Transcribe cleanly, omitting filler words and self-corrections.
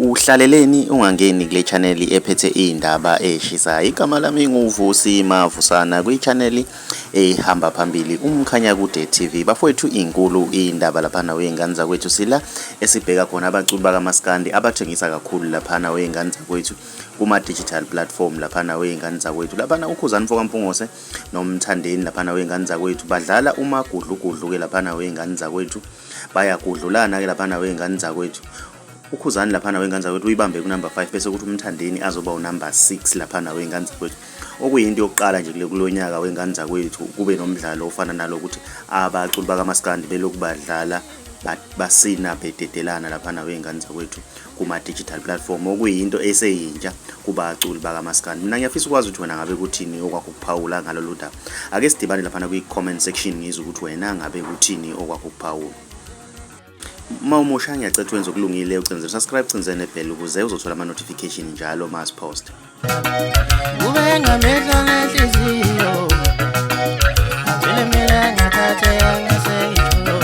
Uhlaleleni ungangeni kule channel ephethe izindaba eshisayo. Igama lami nguVusi Mavusana kwi channel ehamba phambili uMkhanya Kude TV. Bafowethu inkulu indaba lapha na wengane zakwethu sila esibheka khona abaculi bakaMaskandi abathengisa kakhulu lapha na wengane zakwethu kuma digital platform lapha na wengane zakwethu. Lapha na uKhuzani Mfokampungose noMthandeni lapha na wengane zakwethu badlala umagudlugudlu ke lapha na wengane zakwethu. Bayagudlulana ke lapha na wengane zakwethu. uKhuzani lapha wengane zakwethu uyibambe ku number 5 bese kuthi uMthandeni azoba u number 6 lapha wengane zakwethu. Okuyinto yokuqala nje kulonyaka wengane zakwethu kube nomdlalo ofana nalokuthi abaculi bakaMaskandi beloku badlala basina bededelana lapha wengane zakwethu kuma digital platform, okuyinto eseyintsha kubaculi bakaMaskandi. Mina ngiyafisa ukwazi ukuthi wena ngabe kuthini okwakho kuphawula ngalolu daba. Ake sidibane lapha kwi comment section ngizwe ukuthi wena ngabe kuthini okwakho kuphawula. Mawumusha ngiyacela wenze okulungile ucenze subscribe cinze nebell ukuze uzothola ama notification njalo mas post. Ube ngamehlo nenhliziyo, vele mina ngakhathe ngaseyitho.